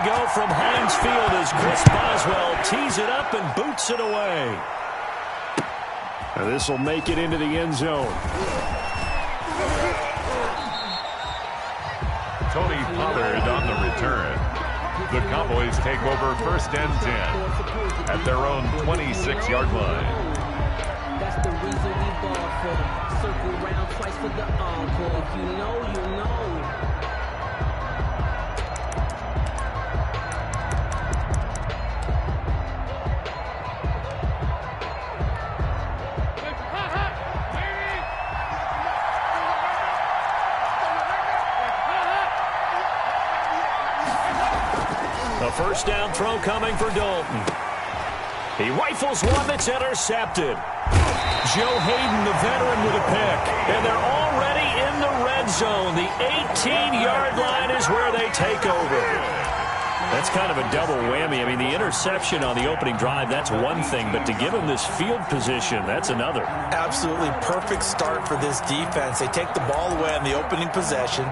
go from Heinz Field as Chris Boswell tees it up and boots it away. And this will make it into the end zone. Tony Pollard on the return. The Cowboys take over 1st and 10 at their own 26-yard line. That's the reason we ball for. Circle round twice for the encore. If you know, you know. A first down throw coming for Dalton. He rifles one that's intercepted. Joe Hayden, the veteran, with a pick. And they're already in the red zone. The 18-yard line is where they take over. That's kind of a double whammy. I mean, the interception on the opening drive, that's one thing. But to give them this field position, that's another. Absolutely perfect start for this defense. They take the ball away on the opening possession.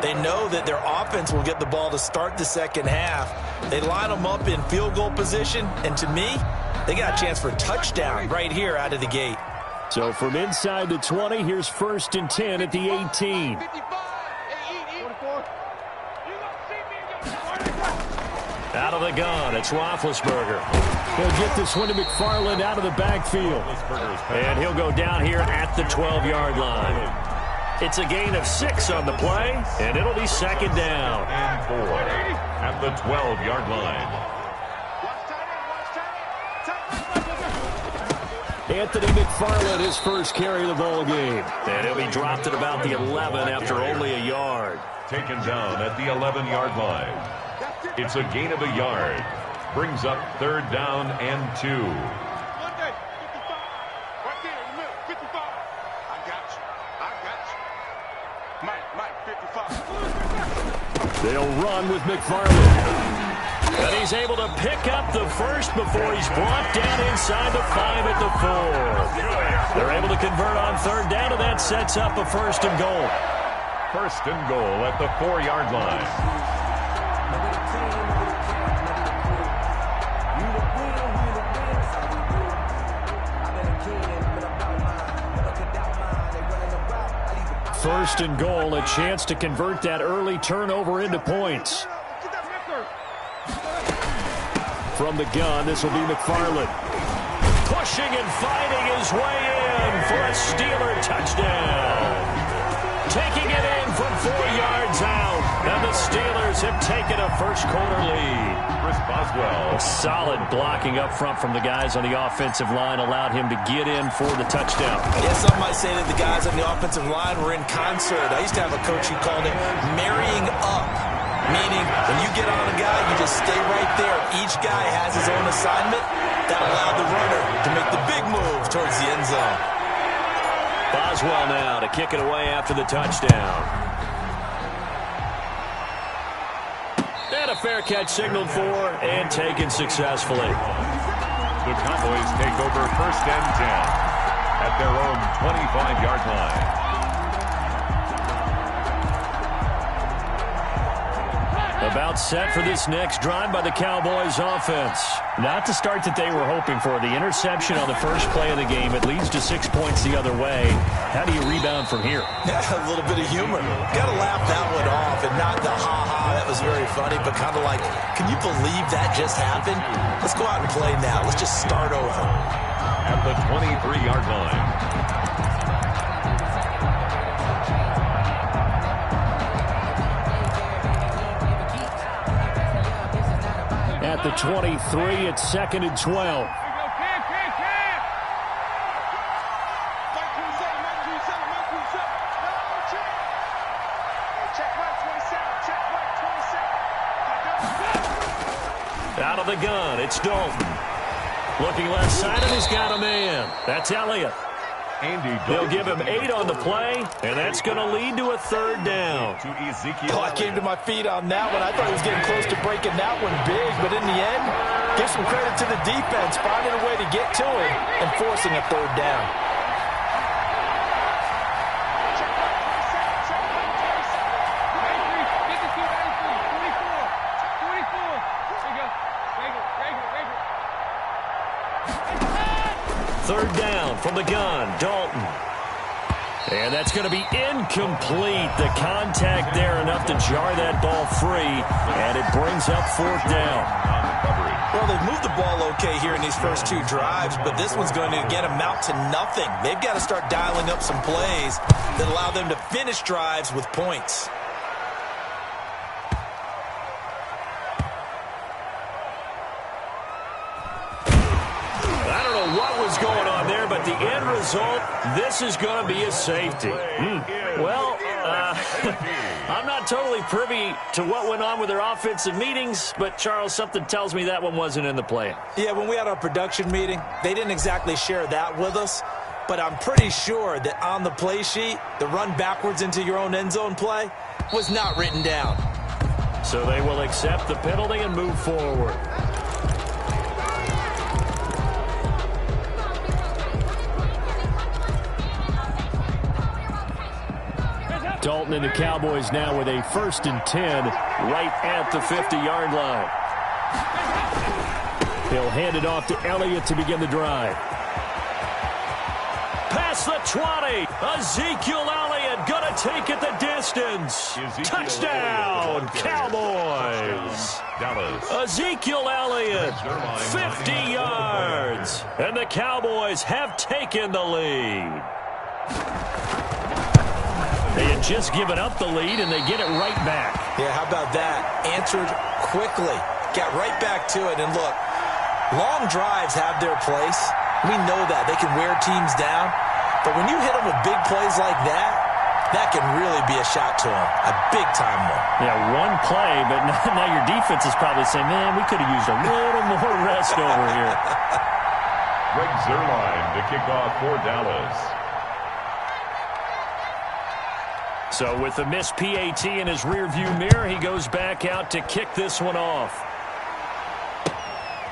They know that their offense will get the ball to start the second half. They line them up in field goal position. And to me, they got a chance for a touchdown right here out of the gate. So from inside the 20, here's 1st and 10 at the 18. Out of the gun, it's Roethlisberger. He'll get this one to McFarland out of the backfield. And he'll go down here at the 12-yard line. It's a gain of 6 on the play, and it'll be 2nd down. And 4 at the 12-yard line. Anthony McFarland, his first carry of the ball game. And he'll be dropped at about the 11 after only a yard. Taken down at the 11-yard line. It's a gain of a yard. Brings up 3rd down and 2. They'll run with McFarland. And he's able to pick up the first before he's brought down inside the 5 at the 4. They're able to convert on 3rd down, and that sets up a 1st and goal. 1st and goal at the 4-yard line. First and goal, a chance to convert that early turnover into points. From the gun, this will be McFarland. Pushing and fighting his way in for a Steeler touchdown. Taking it in from 4 yards out. And the Steelers have taken a first-quarter lead. Chris Boswell. Solid blocking up front from the guys on the offensive line allowed him to get in for the touchdown. Yeah, some might say that the guys on the offensive line were in concert. I used to have a coach who called it marrying up, meaning when you get on a guy, you just stay right there. Each guy has his own assignment. That allowed the runner to make the big move towards the end zone. Boswell now to kick it away after the touchdown. And a fair catch signaled for and taken successfully. The Cowboys take over 1st and 10 at their own 25-yard line. About set for this next drive by the Cowboys offense. Not the start that they were hoping for. The interception on the first play of the game. It leads to 6 points the other way. How do you rebound from here? Yeah, a little bit of humor. Got to laugh that one off and not the ha-ha. That was very funny, but kind of like, can you believe that just happened? Let's go out and play now. Let's just start over. At the 23-yard line. At the 23, it's 2nd and 12. Out of the gun, it's Dalton. Looking left side, and he's got a man. That's Elliott. They'll give him 8 on the play, and that's going to lead to a 3rd down. I came to my feet on that one. I thought he was getting close to breaking that one big, but in the end, give some credit to the defense, finding a way to get to it and forcing a 3rd down. Third down from the gun, Dalton. And that's going to be incomplete. The contact there enough to jar that ball free, and it brings up fourth down. Well, they've moved the ball okay here in these first two drives, but this one's going to get them out to nothing. They've got to start dialing up some plays that allow them to finish drives with points. What was going on there, but the end result, this is going to be a safety. Well, I'm not totally privy to what went on with their offensive meetings, but Charles, something tells me that one wasn't in the plan. Yeah, when we had our production meeting, they didn't exactly share that with us, but I'm pretty sure that on the play sheet, the run backwards into your own end zone play was not written down. So they will accept the penalty and move forward. Dalton and the Cowboys now with a 1st and 10 right at the 50-yard line. He'll hand it off to Elliott to begin the drive. Past the 20. Ezekiel Elliott going to take it the distance. Touchdown, Cowboys. Ezekiel Elliott, 50 yards. And the Cowboys have taken the lead. They had just given up the lead, and they get it right back. Yeah, how about that? Answered quickly. Got right back to it. And look, long drives have their place. We know that. They can wear teams down. But when you hit them with big plays like that, that can really be a shot to them. A big-time one. Yeah, one play, but now your defense is probably saying, man, we could have used a little more rest over here. Greg Zuerlein to kick off for Dallas. So with the missed PAT in his rearview mirror, he goes back out to kick this one off.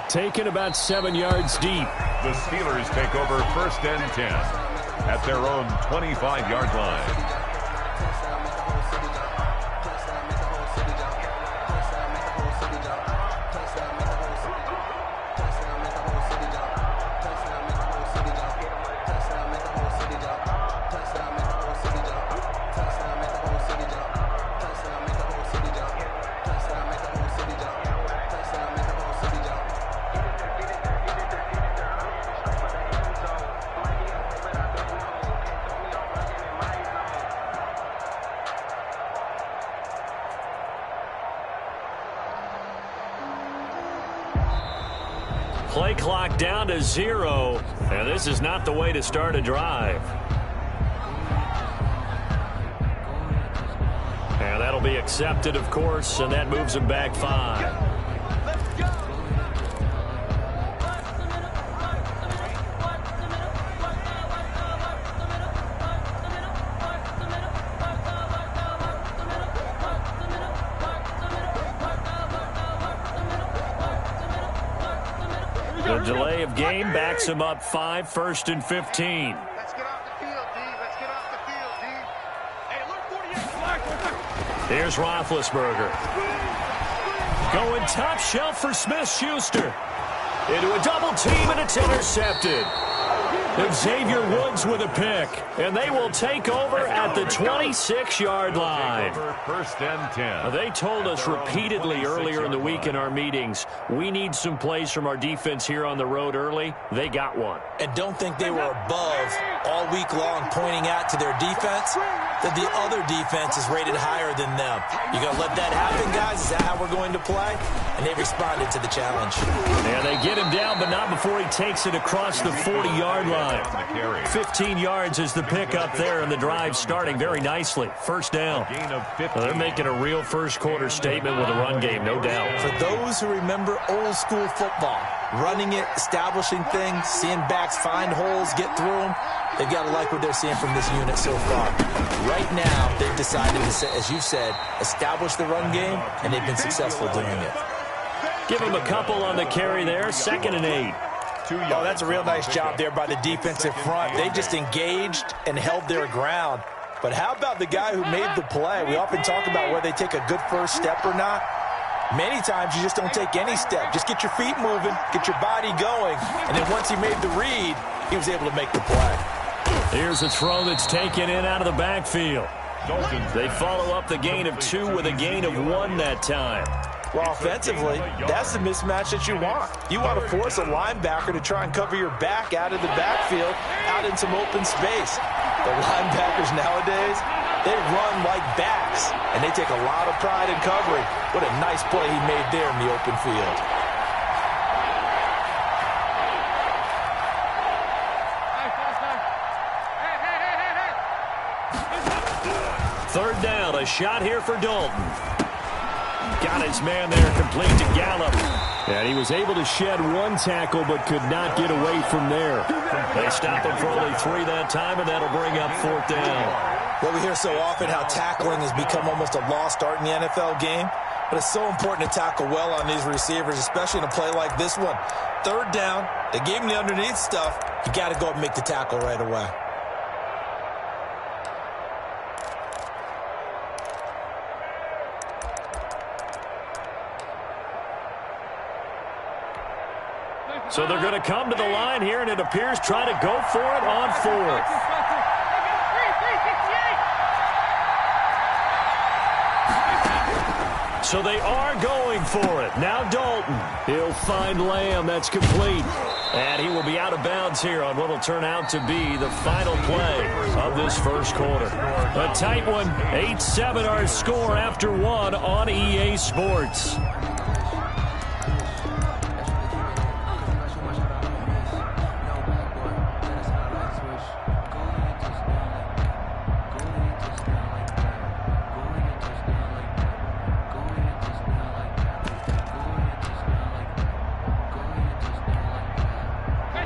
Taken about 7 yards deep. The Steelers take over 1st and 10 at their own 25-yard line. Play clock down to 0, and this is not the way to start a drive. And that'll be accepted, of course, and that moves them back 5. The delay of game backs him up 5, 1st and 15. Let's get off the field, D. Let's get off the field, D. Hey, look, 48. Here's Roethlisberger. Going top shelf for Smith-Schuster. Into a double team, and it's intercepted. Xavier Woods with a pick, and they will take over at the 26-yard line. 1st and 10. They told us repeatedly earlier in the week in our meetings, we need some plays from our defense here on the road early. They got one. And don't think they were above all week long pointing out to their defense that the other defense is rated higher than them. You going to let that happen, guys? Is that how we're going to play? And they responded to the challenge. And they get him down, but not before he takes it across the 40-yard line. 15 yards is the pickup there, and the drive starting very nicely. 1st down. They're making a real first-quarter statement with a run game, no doubt. For those who remember old-school football, running it, establishing things, seeing backs find holes, get through them, they've got to like what they're seeing from this unit so far. Right now, they've decided to, as you said, establish the run game, and they've been successful doing it. Give him a couple on the carry there, 2nd and 8. Oh, that's a real nice job there by the defensive front. They just engaged and held their ground. But how about the guy who made the play? We often talk about whether they take a good first step or not. Many times you just don't take any step. Just get your feet moving, get your body going, and then once he made the read, he was able to make the play. Here's a throw that's taken in out of the backfield. They follow up the gain of 2 with a gain of 1 that time. Well, offensively, that's the mismatch that you want. You want to force a linebacker to try and cover your back out of the backfield, out in some open space. The linebackers nowadays, they run like backs, and they take a lot of pride in covering. What a nice play he made there in the open field. Third down, a shot here for Dalton. Got his man there, complete to Gallup. And he was able to shed 1 tackle, but could not get away from there. They stop him for only 3 that time, and that'll bring up 4th down. Well, we hear so often how tackling has become almost a lost art in the NFL game. But it's so important to tackle well on these receivers, especially in a play like this one. 3rd down, they gave him the underneath stuff. You got to go up and make the tackle right away. So they're going to come to the line here, and it appears try to go for it on 4th. So they are going for it. Now Dalton. He'll find Lamb. That's complete. And he will be out of bounds here on what will turn out to be the final play of this first quarter. A tight one. 8-7 our score after 1 on EA Sports.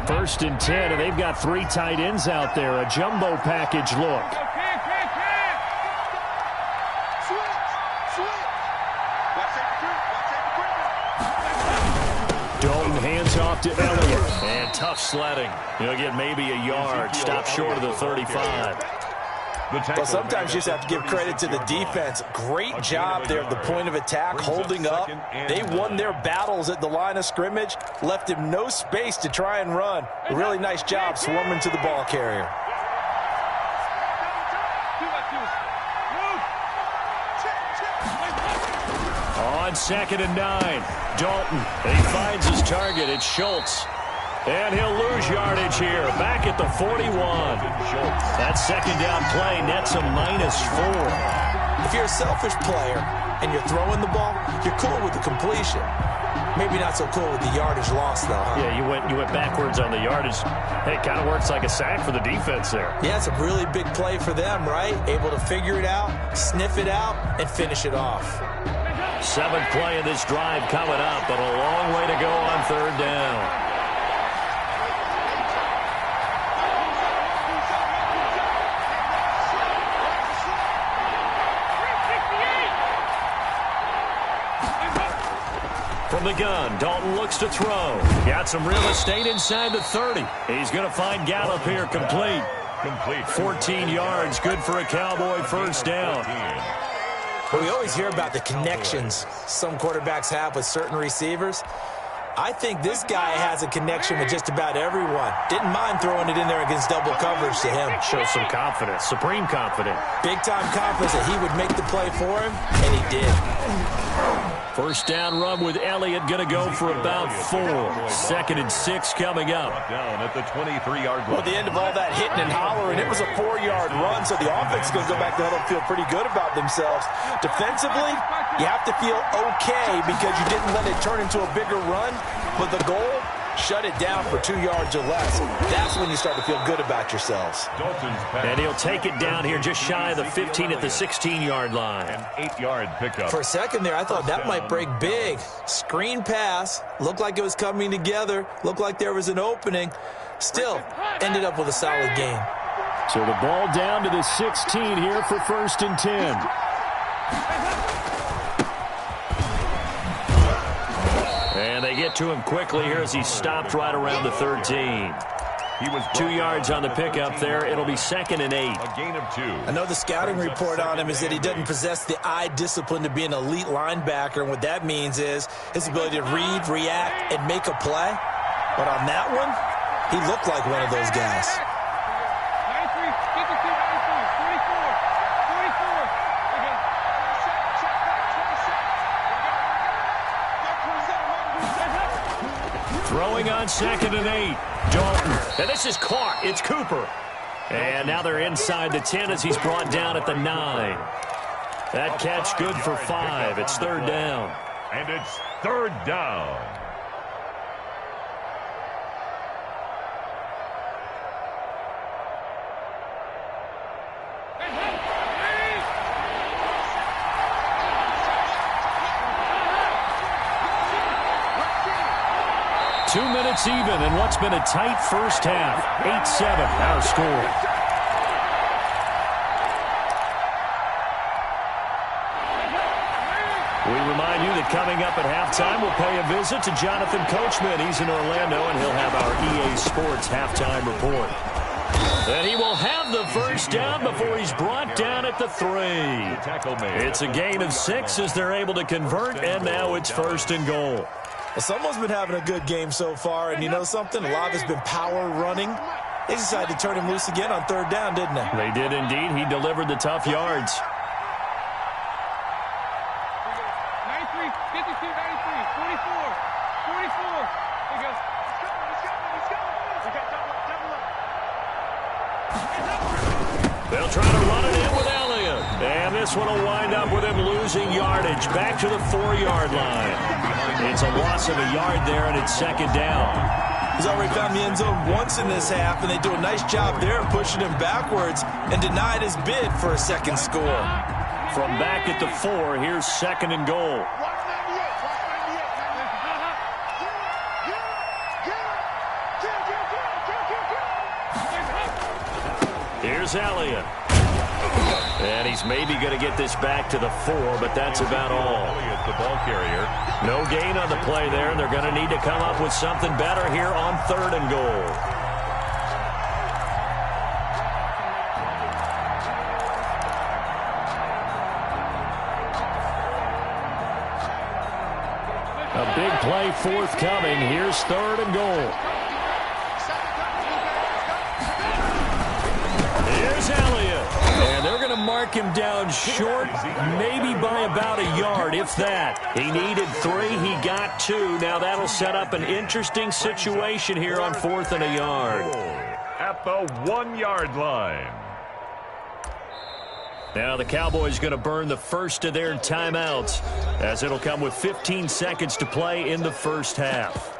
First and 10, and they've got 3 tight ends out there. A jumbo package look. Dalton hands off to Elliott. And tough sledding. He'll get maybe a yard. Stop short of the 35. Well, sometimes you just have to give credit to the defense. Great job there at the point of attack, holding up. They won their battles at the line of scrimmage, left him no space to try and run. A really nice job swarming to the ball carrier. On 2nd and 9, Dalton. He finds his target. It's Schultz. And he'll lose yardage here. Back at the 41. That 2nd down play nets a -4. If you're a selfish player and you're throwing the ball, you're cool with the completion. Maybe not so cool with the yardage loss, though, huh? Yeah, you went backwards on the yardage. Hey, it kind of works like a sack for the defense there. Yeah, it's a really big play for them, right? Able to figure it out, sniff it out, and finish it off. 7th play of this drive coming up, but a long way to go on 3rd down. From the gun, Dalton looks to throw. Got some real estate inside the 30. He's going to find Gallup here complete. 14 yards, good for a Cowboy first down. Well, we always hear about the connections some quarterbacks have with certain receivers. I think this guy has a connection with just about everyone. Didn't mind throwing it in there against double coverage to him. Shows some confidence, supreme confidence. Big-time confidence that he would make the play for him, and he did. First down run with Elliott, going to go for about 4. 2nd and 6 coming up. Down at the 23-yard line. Well, at the end of all that hitting and hollering, it was a 4-yard run, so the offense is going to go back to huddle and feel pretty good about themselves. Defensively, you have to feel okay because you didn't let it turn into a bigger run, but the goal, shut it down for 2 yards or less. That's when you start to feel good about yourselves. And he'll take it down here just shy of the 15 at the 16-yard line. An 8-yard pickup. For a second there, I thought that might break big. Screen pass. Looked like it was coming together. Looked like there was an opening. Still, ended up with a solid game. So the ball down to the 16 here for 1st and 10. And they get to him quickly here as he stopped right around the 13. He was 2 yards on the pickup there. It'll be 2nd and 8. A gain of 2. I know the scouting report on him is that he doesn't possess the eye discipline to be an elite linebacker, and what that means is his ability to read, react, and make a play. But on that one, He looked like one of those guys. 93, 52, 93, 44, 27. Throwing on 2nd and 8. Dalton. And this is caught. It's Cooper. And now they're inside the 10 as he's brought down at the 9. That catch good for 5. It's 3rd down. And it's 3rd down. Two minutes even in what's been a tight first half. 8-7 our score. We remind you that coming up at halftime, we'll pay a visit to Jonathan Coachman. He's in Orlando, and he'll have our EA Sports halftime report. And he will have the first down before he's brought down at the 3. It's a gain of 6 as they're able to convert, and now it's 1st and goal. Well, someone's been having a good game so far, and you know something? A lot of it's been power running. They decided to turn him loose again on 3rd down, didn't they? They did indeed. He delivered the tough yards. 93, 52, 93, 44, 44. There you go. Let's go. We got double up. They'll try to run it in with Elliott. And this one will wind up with him losing yardage back to the 4-yard line. It's a loss of a yard there, and it's 2nd down. He's already found the end zone once in this half, and they do a nice job there of pushing him backwards and denied his bid for a 2nd score. From back at the 4, here's 2nd and goal. Here's Elliott. And he's maybe going to get this back to the 4, but that's about all. Elliott, the ball carrier. No gain on the play there, and they're going to need to come up with something better here on 3rd and goal. A big play forthcoming. Here's 3rd and goal. Here's Elliott. And they're going to mark him down short, maybe by about a yard, if that. He needed 3. He got 2. Now that'll set up an interesting situation here on 4th and a yard. At the 1-yard line. Now the Cowboys going to burn the first of their timeouts, as it'll come with 15 seconds to play in the first half.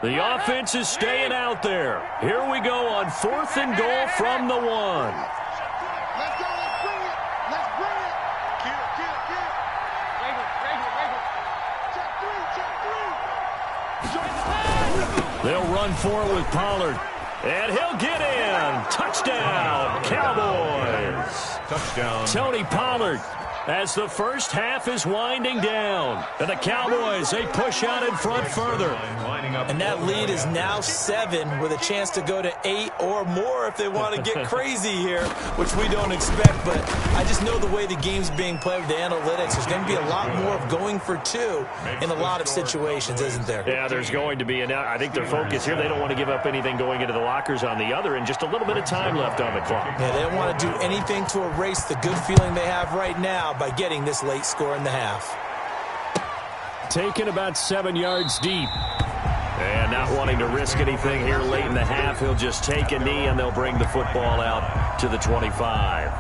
The offense is staying out there. Here we go on 4th and goal from the 1. Let's go. Let's bring it. Let's bring it. Kill it. Check 3. They'll run for it with Pollard. And he'll get in. Touchdown, Cowboys. Touchdown. Tony Pollard, as the first half is winding down. And the Cowboys, they push out in front further. And that lead is now 7 with a chance to go to 8 or more if they want to get crazy here, which we don't expect. But I just know the way the game's being played with the analytics, there's going to be a lot more of going for 2 in a lot of situations, isn't there? Yeah, there's going to be. And I think their focus here, they don't want to give up anything going into the lockers on the other, and just a little bit of time left on the clock. Yeah, they don't want to do anything to erase the good feeling they have right now by getting this late score in the half. Taken about 7 yards deep. And not wanting to risk anything here late in the half, he'll just take a knee, and they'll bring the football out to the 25.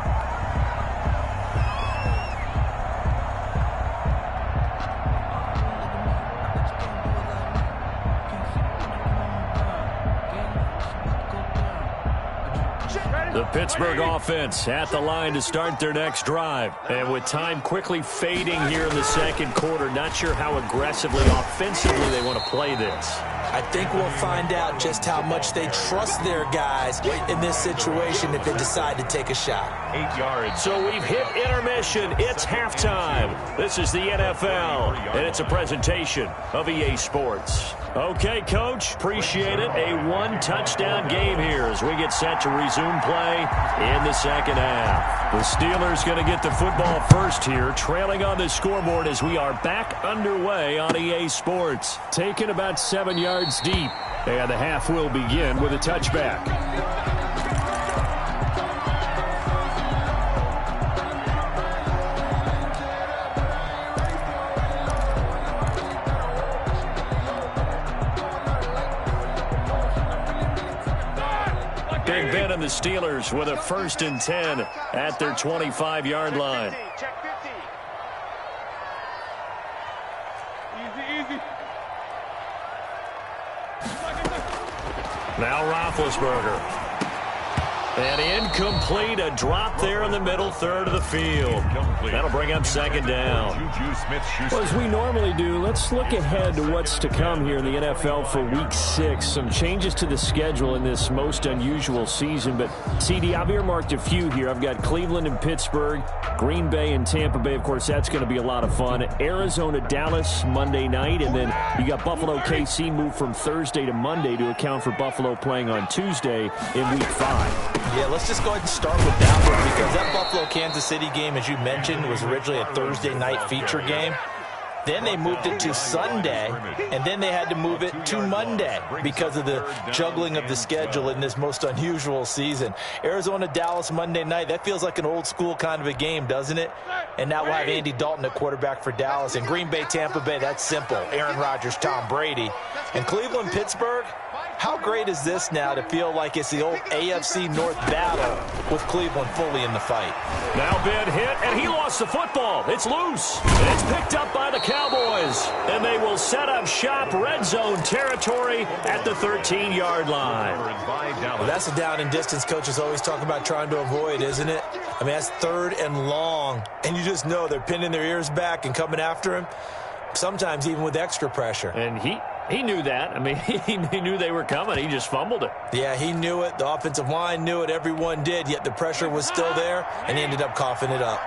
The Pittsburgh offense at the line to start their next drive. And with time quickly fading here in the second quarter, not sure how aggressively, offensively they want to play this. I think we'll find out just how much they trust their guys in this situation if they decide to take a shot. 8 yards. So we've hit intermission. It's halftime. This is the NFL, and it's a presentation of EA Sports. Okay, Coach, appreciate it. A one-touchdown game here as we get set to resume play in the second half. The Steelers going to get the football first here, trailing on the scoreboard as we are back underway on EA Sports. Taken about 7 yards deep, and the half will begin with a touchback. Big Ben and the Steelers with a 1st and 10 at their 25-yard line. Check 50. Easy. Now Roethlisberger. And incomplete, a drop there in the middle third of the field. That'll bring up 2nd down. Well, as we normally do, let's look ahead to what's to come here in the NFL for Week 6. Some changes to the schedule in this most unusual season. But, CD, I've earmarked a few here. I've got Cleveland and Pittsburgh, Green Bay and Tampa Bay. Of course, that's going to be a lot of fun. Arizona, Dallas, Monday night. And then you got Buffalo, KC moved from Thursday to Monday to account for Buffalo playing on Tuesday in Week 5. Yeah, let's just go ahead and start with that one because that Buffalo-Kansas City game, as you mentioned, was originally a Thursday night feature game. Then they moved it to Sunday, and then they had to move it to Monday because of the juggling of the schedule in this most unusual season. Arizona, Dallas, Monday night, that feels like an old school kind of a game, doesn't it? And now we'll have Andy Dalton at quarterback for Dallas. And Green Bay, Tampa Bay, that's simple. Aaron Rodgers, Tom Brady. And Cleveland, Pittsburgh, how great is this now to feel like it's the old AFC North battle with Cleveland fully in the fight? Now Ben hit, and he lost the football. It's loose, and it's picked up by the Cowboys. And they will set up shop red zone territory at the 13-yard line. Well, that's a down and distance coaches always talk about trying to avoid, isn't it? I mean, that's 3rd and long, and you just know they're pinning their ears back and coming after him, sometimes even with extra pressure. And he knew that. I mean, he knew they were coming. He just fumbled it. Yeah, he knew it. The offensive line knew it. Everyone did, yet the pressure was still there, and he ended up coughing it up.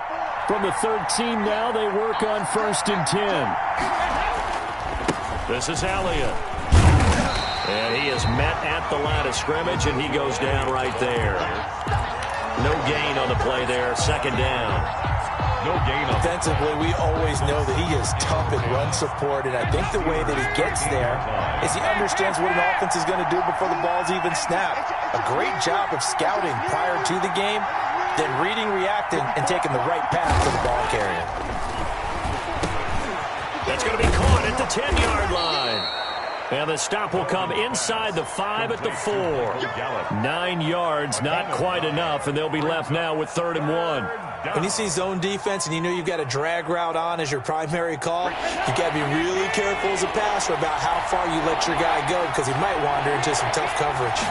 From the 13 now, they work on 1st and 10. This is Elliott. And he is met at the line of scrimmage, and he goes down right there. No gain on the play there. 2nd down. No gain. Defensively, we always know that he is tough in run support, and I think the way that he gets there is he understands what an offense is going to do before the ball's even snapped. A great job of scouting prior to the game, then reading, reacting, and taking the right path to the ball carrier. That's going to be caught at the 10-yard line. And the stop will come inside the 5 at the 4. 9 yards, not quite enough, and they'll be left now with 3rd and 1. When you see zone defense and you know you've got a drag route on as your primary call, you've got to be really careful as a passer about how far you let your guy go because he might wander into some tough coverage.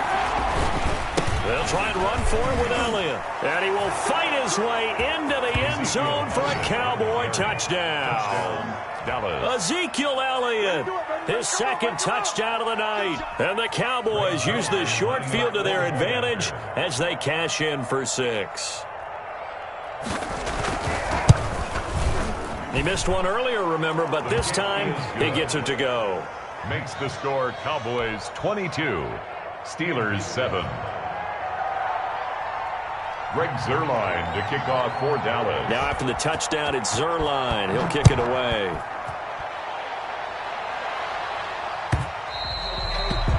They'll try and run for it with Elliott. And he will fight his way into the end zone for a Cowboy touchdown. Ezekiel Elliott, his 2nd touchdown of the night. And the Cowboys use the short field to their advantage as they cash in for 6. He missed one earlier, remember, but this time he gets it to go. Makes the score Cowboys 22, Steelers 7. Greg Zuerlein to kick off for Dallas. Now after the touchdown, it's Zuerlein. He'll kick it away.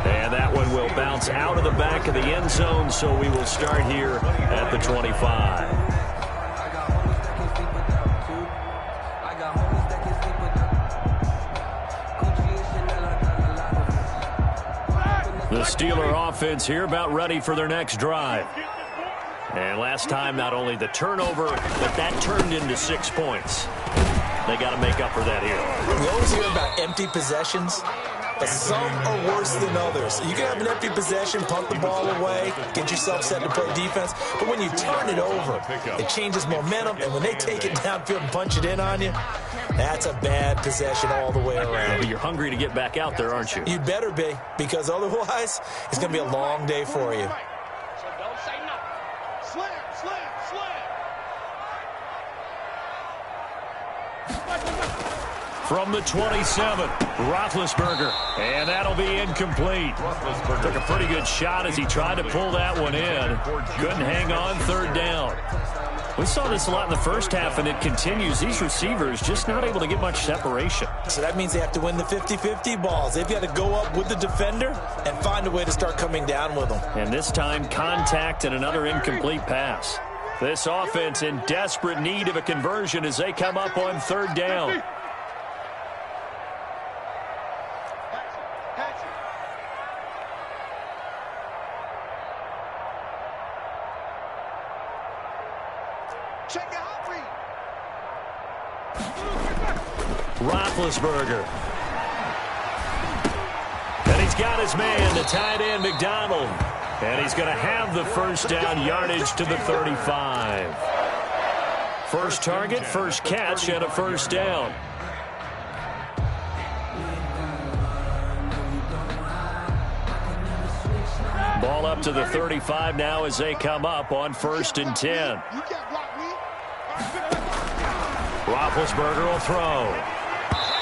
And that one will bounce out of the back of the end zone, so we will start here at the 25. The Steeler offense here about ready for their next drive. And last time, not only the turnover, but that turned into 6 points. They got to make up for that here. We always hear about empty possessions. but some are worse than others. You can have an empty possession, punt the ball away, get yourself set to play defense, but when you turn it over, it changes momentum, and when they take it downfield and punch it in on you, that's a bad possession all the way around. Yeah, but you're hungry to get back out there, aren't you? You better be, because otherwise, it's going to be a long day for you. So don't say nothing. Slam. From the 27, Roethlisberger, and that'll be incomplete. Took a pretty good shot as he tried to pull that one in. Couldn't hang on, third down. We saw this a lot in the first half, and it continues. These receivers just not able to get much separation. So that means they have to win the 50-50 balls. They've got to go up with the defender and find a way to start coming down with them. And this time, contact and another incomplete pass. This offense in desperate need of a conversion as they come up on third down. Roethlisberger. And he's got his man, the tight end, McDonald. And he's going to have the first down yardage to the 35. First target, first catch, and a first down. Ball up to the 35 now as they come up on 1st and 10. Roethlisberger will throw.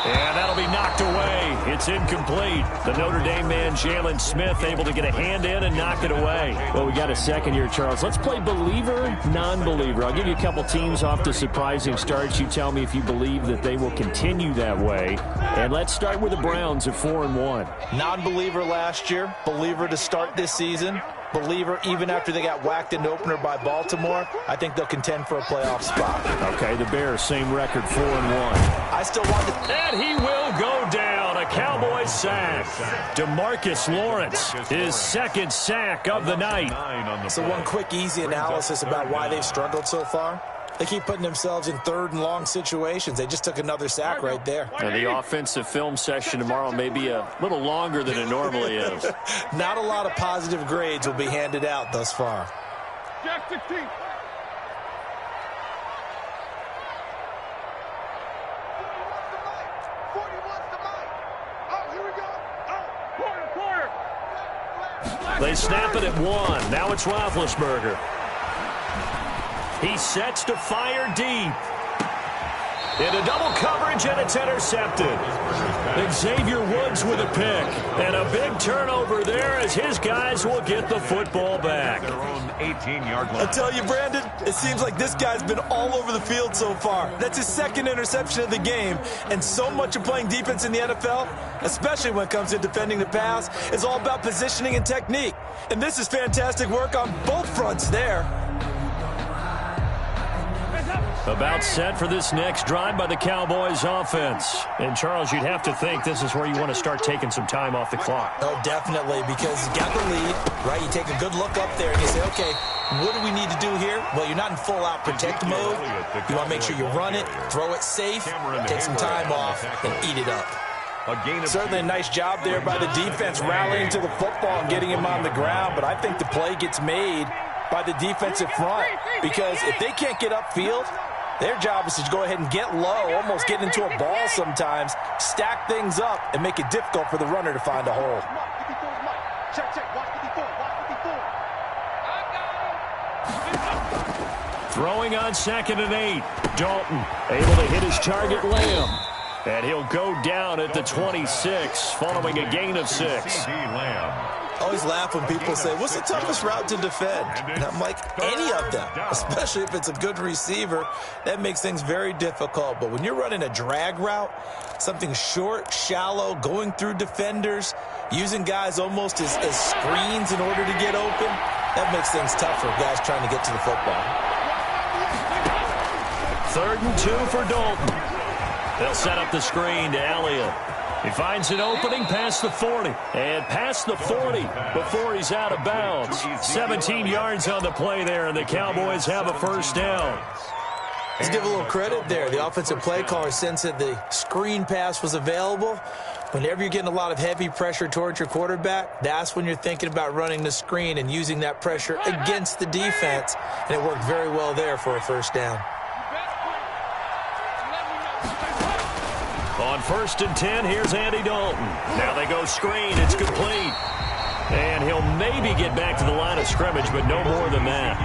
And that'll be knocked away. It's incomplete. The Notre Dame man, Jalen Smith, able to get a hand in and knock it away. Well, we got a second here, Charles. Let's play believer, non-believer. I'll give you a couple teams off to surprising starts. You tell me if you believe that they will continue that way. And let's start with the Browns at 4-1. Non-believer last year, believer to start this season. Believer even after they got whacked in the opener by Baltimore. I think they'll contend for a playoff spot. Okay, the Bears, same record, 4-1. I still want to... And he will go down. A Cowboys sack. DeMarcus Lawrence, his second sack of the night. So one quick, easy analysis about why they've struggled so far. They keep putting themselves in third and long situations. They just took another sack right there. And the offensive film session tomorrow may be a little longer than it normally is. Not a lot of positive grades will be handed out thus far. Jack 16. They snap it at 1. Now it's Roethlisberger. He sets to fire deep. Into double coverage, and it's intercepted. Xavier Woods with a pick. And a big turnover there as his guys will get the football back. Their own 18-yard line. I tell you, Brandon, it seems like this guy's been all over the field so far. That's his second interception of the game. And so much of playing defense in the NFL, especially when it comes to defending the pass, is all about positioning and technique. And this is fantastic work on both fronts there. About set for this next drive by the Cowboys offense. And, Charles, you'd have to think this is where you want to start taking some time off the clock. Oh, definitely, because you got the lead, right? You take a good look up there and you say, okay, what do we need to do here? Well, you're not in full-out protect mode. You want to make sure you run it, throw it safe, take some time off, and eat it up. Certainly a nice job there by the defense rallying to the football and getting him on the ground, but I think the play gets made by the defensive front, because if they can't get upfield, their job is to go ahead and get low, almost get into a ball sometimes, stack things up, and make it difficult for the runner to find a hole. Throwing on 2nd and 8. Dalton able to hit his target, Lamb. And he'll go down at the 26 following a gain of 6. I always laugh when people say, what's the toughest route to defend? And I'm like, any of them, especially if it's a good receiver. That makes things very difficult. But when you're running a drag route, something short, shallow, going through defenders, using guys almost as screens in order to get open, that makes things tough for guys trying to get to the football. 3rd and 2 for Dalton. They'll set up the screen to Elliott. He finds an opening past the 40. And past the 40 before he's out of bounds. 17 yards on the play there, and the Cowboys have a first down. Let's give a little credit there. The offensive play caller sensed that the screen pass was available. Whenever you're getting a lot of heavy pressure towards your quarterback, that's when you're thinking about running the screen and using that pressure against the defense. And it worked very well there for a first down. On 1st and 10, here's Andy Dalton. Now they go screen. It's complete. And he'll maybe get back to the line of scrimmage, but no more than that.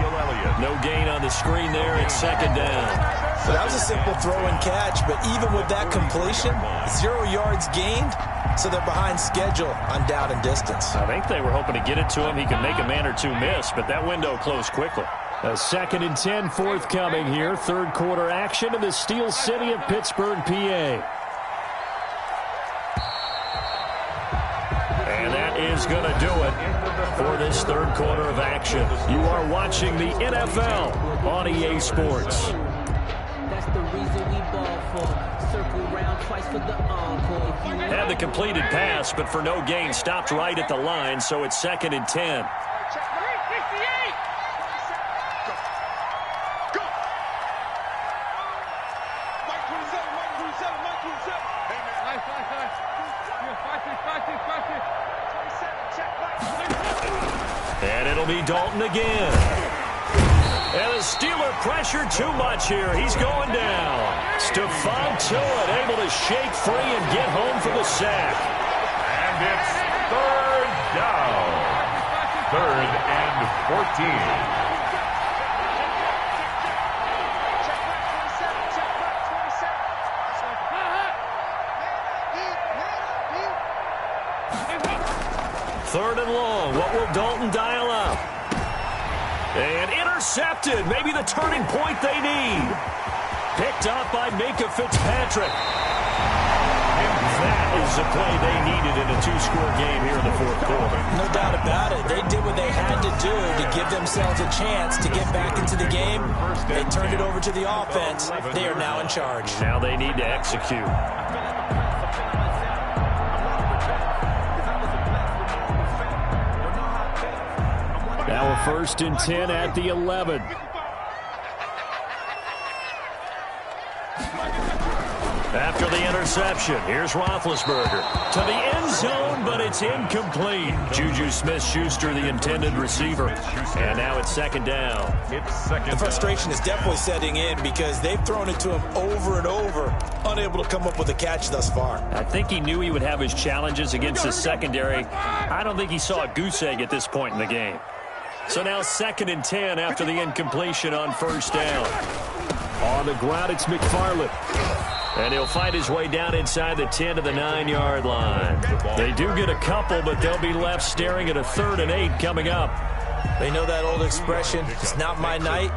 No gain on the screen there. It's 2nd down. So that was a simple throw and catch, but even with that completion, 0 yards gained, so they're behind schedule on down and distance. I think they were hoping to get it to him. He could make a man or two miss, but that window closed quickly. A 2nd and 10 forthcoming here. 3rd quarter action in the Steel City of Pittsburgh, PA. And that is going to do it for this 3rd quarter of action. You are watching the NFL on EA Sports. That's the reason we ball for. Circle round twice for the encore. Had the completed pass, but for no gain, stopped right at the line, so it's 2nd and 10. And it'll be Dalton again. And the Steeler pressure too much here. He's going down. Stephon Tuitt able to shake free and get home for the sack. And it's 3rd down. 3rd and 14. Third and long. What will Dalton dial up? And intercepted. Maybe the turning point they need. Picked up by Minkah Fitzpatrick. And that is the play they needed in a 2-score game here in the 4th quarter. No doubt about it. They did what they had to do to give themselves a chance to get back into the game. They turned it over to the offense. They are now in charge. Now they need to execute. Now a 1st and 10 at the 11. After the interception, here's Roethlisberger to the end zone, but it's incomplete. Juju Smith-Schuster, the intended receiver. And now it's 2nd down. The frustration is definitely setting in because they've thrown it to him over and over, unable to come up with a catch thus far. I think he knew he would have his challenges against his secondary. I don't think he saw a goose egg at this point in the game. So now 2nd and 10 after the incompletion on 1st down. On the ground, it's McFarland. And he'll find his way down inside the 10 to the 9-yard line. They do get a couple, but they'll be left staring at a 3rd and 8 coming up. They know that old expression, it's not my night.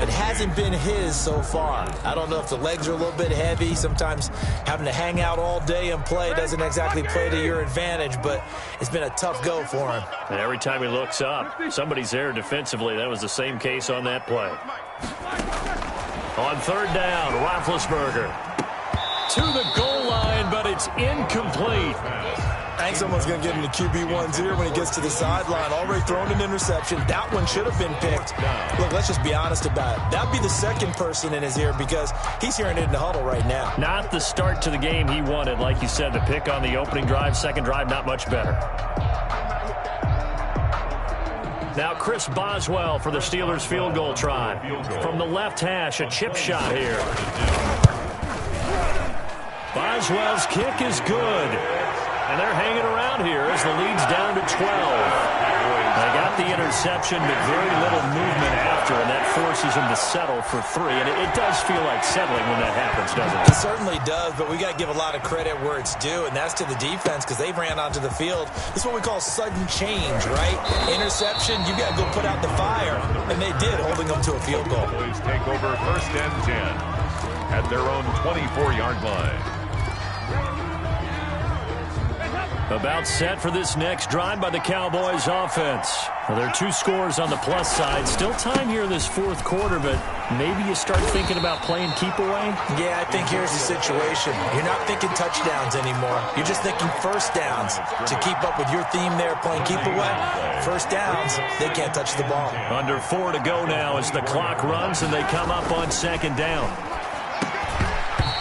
It hasn't been his so far. I don't know if the legs are a little bit heavy. Sometimes having to hang out all day and play doesn't exactly play to your advantage, but it's been a tough go for him. And every time he looks up, somebody's there defensively. That was the same case on that play. On 3rd down, Roethlisberger to the goal line, but it's incomplete. I think someone's going to get him the QB1's ear when he gets to the sideline. Already thrown an interception. That one should have been picked. Look, let's just be honest about it. That'd be the second person in his ear because he's hearing it in the huddle right now. Not the start to the game he wanted. Like you said, the pick on the opening drive, 2nd drive, not much better. Now Chris Boswell for the Steelers field goal try. From the left hash, a chip shot here. Boswell's kick is good. And they're hanging around here as the lead's down to 12. They got the interception, but very little movement after, and that forces them to settle for 3. And it does feel like settling when that happens, doesn't it? It certainly does, but we got to give a lot of credit where it's due, and that's to the defense because they ran onto the field. This is what we call sudden change, right? Interception, you got to go put out the fire, and they did, holding them to a field goal. Cowboys take over 1st and 10 at their own 24-yard line. About set for this next drive by the Cowboys offense. Well, there are 2 scores on the plus side. Still time here in this 4th quarter, but maybe you start thinking about playing keep away? Yeah, I think here's the situation. You're not thinking touchdowns anymore. You're just thinking first downs. To keep up with your theme there, playing keep away, first downs, they can't touch the ball. Under 4 to go now as the clock runs and they come up on 2nd down.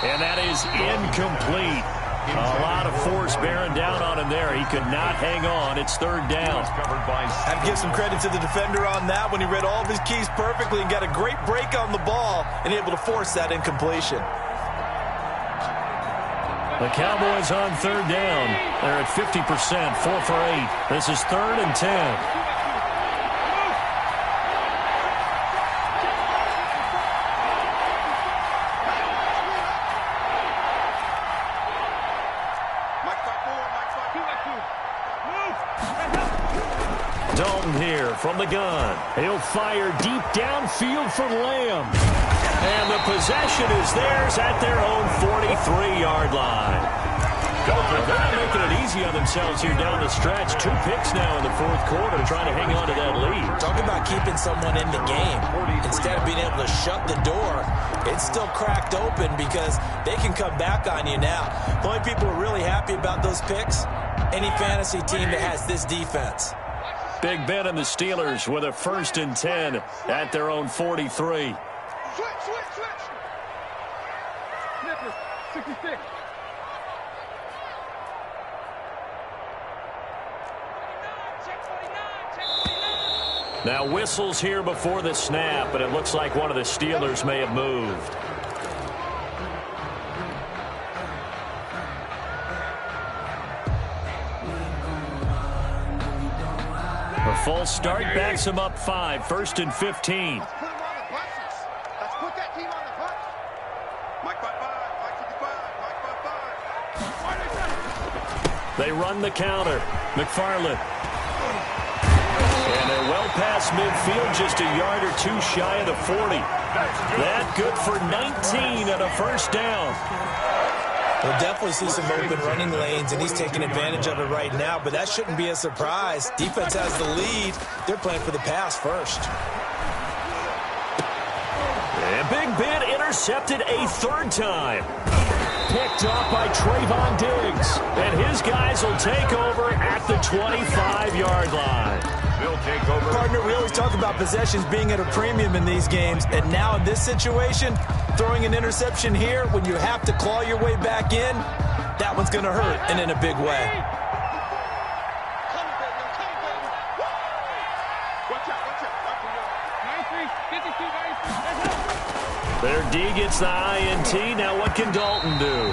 And that is incomplete. A lot of force bearing down on him there. He could not hang on. It's third down. I'd give some credit to the defender on that when he read all of his keys perfectly and got a great break on the ball and able to force that incompletion. The Cowboys on third down. They're at 50%, 4 for 8. This is 3rd and 10. Dalton here from the gun. He'll fire deep downfield for Lamb. And the possession is theirs at their own 43-yard line. They're not making it easy on themselves here down the stretch. 2 picks now in the 4th quarter trying to hang on to that lead. Talk about keeping someone in the game. Instead of being able to shut the door, it's still cracked open because they can come back on you now. The only people who are really happy about those picks, any fantasy team that has this defense. Big Ben and the Steelers with a 1st and 10 at their own 43. Switch. 66. Now whistles here before the snap, but it looks like one of the Steelers may have moved. A full start backs him up 5, 1st and 15. Let's put him on the buses. Let's put that team on the bus. Mike 5-5, Mike 55, Mike 5-5. They run the counter. McFarland. And they're well past midfield, just a yard or 2 shy of the 40. That good for 19 and a 1st down. We'll definitely see some open running lanes, and he's taking advantage of it right now, but that shouldn't be a surprise. Defense has the lead. They're playing for the pass first. And Big Ben intercepted a 3rd time. Picked off by Trayvon Diggs. And his guys will take over at the 25-yard line. They'll take over. Partner, we always talk about possessions being at a premium in these games, and now in this situation, throwing an interception here when you have to claw your way back in, that one's going to hurt, and in a big way. Their D gets the INT. Now what can Dalton do?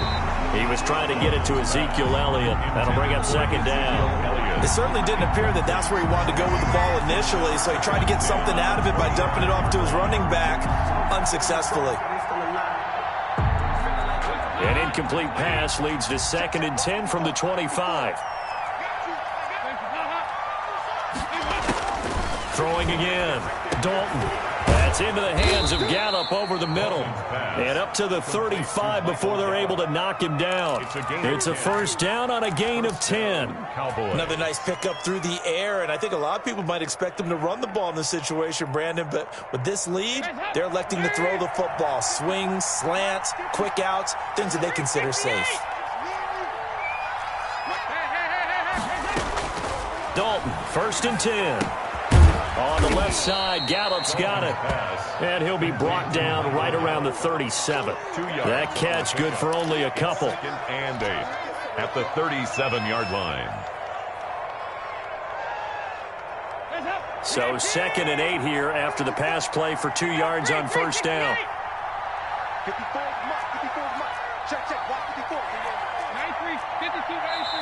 He was trying to get it to Ezekiel Elliott. That'll bring up 2nd down. It certainly didn't appear that that's where he wanted to go with the ball initially, so he tried to get something out of it by dumping it off to his running back unsuccessfully. An incomplete pass leads to 2nd and 10 from the 25. Throwing again. Dalton. That's into the hands of Gallup over the middle. And up to the 35 before they're able to knock him down. It's a 1st down on a gain of 10. Another nice pickup through the air, and I think a lot of people might expect them to run the ball in this situation, Brandon, but with this lead, they're electing to throw the football. Swings, slants, quick outs, things that they consider safe. Dalton, 1st and 10. On the left side, Gallup's got it. And he'll be brought down right around the 37. That catch good for only a couple. 2nd and 8 at the 37-yard line. So 2nd and 8 here after the pass play for 2 yards on 1st down.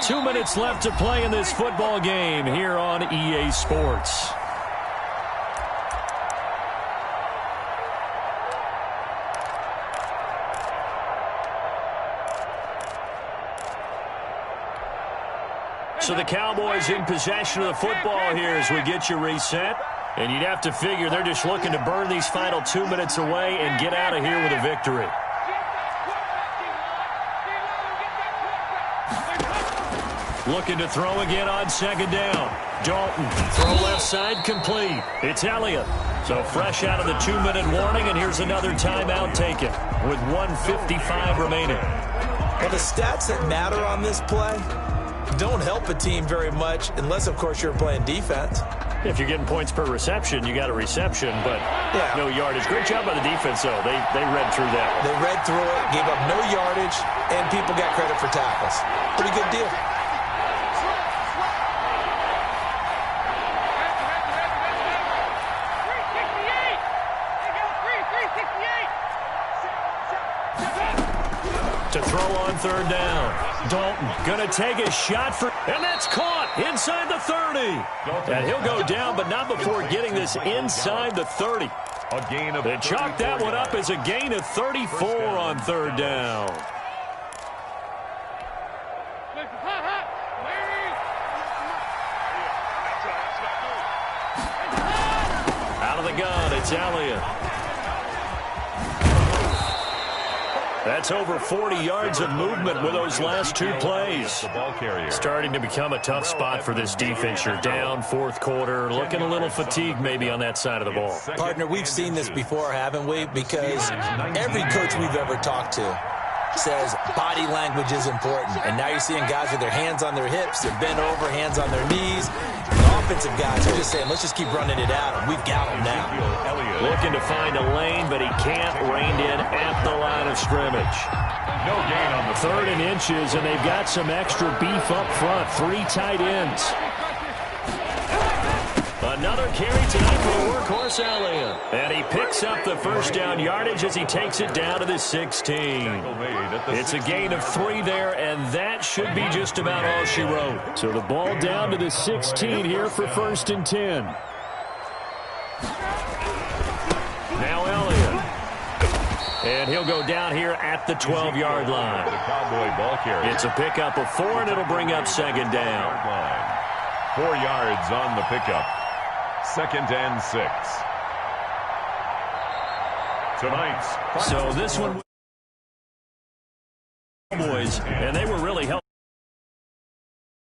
2 minutes left to play in this football game here on EA Sports. So the Cowboys in possession of the football here as we get you reset. And you'd have to figure they're just looking to burn these final 2 minutes away and get out of here with a victory. Looking to throw again on 2nd down. Dalton, throw left side, complete. It's Elliott. So fresh out of the 2-minute warning, and here's another timeout taken with 1:55 remaining. Well, the stats that matter on this play don't help a team very much unless, of course, you're playing defense. If you're getting points per reception, you got a reception, but no yardage. Great job by the defense, though. They read through that one. They read through it, gave up no yardage, and people got credit for tackles. Pretty good deal. To throw on third down. Dalton going to take a shot for, and that's caught inside the 30. And he'll go down, but not before getting this inside the 30. A gain of They chalk that one up as a gain of 34 on third down. Out of the gun, it's Elliott. That's over 40 yards of movement with those last two plays. Starting to become a tough spot for this defense. You're down fourth quarter, looking a little fatigued maybe on that side of the ball. Partner, we've seen this before, haven't we? Because every coach we've ever talked to says body language is important. And now you're seeing guys with their hands on their hips, they're bent over, hands on their knees. The offensive guys are just saying, let's just keep running it out, and we've got them now. Looking to find a lane, but he can't. Reined in at the line of scrimmage. No gain on the third and inches, and they've got some extra beef up front. 3 tight ends. Another carry tonight for the workhorse Elliott. And he picks up the first down yardage as he takes it down to the 16. It's a gain of 3 there, and that should be just about all she wrote. So the ball down to the 16 here for 1st and 10. Now Elliott. And he'll go down here at the 12-yard line. The Cowboy ball carrier. It's a pickup of 4, and it'll bring up 2nd down. 4 yards on the pickup. 2nd and 6. Tonight's. So this one, Cowboys, and they were really helping.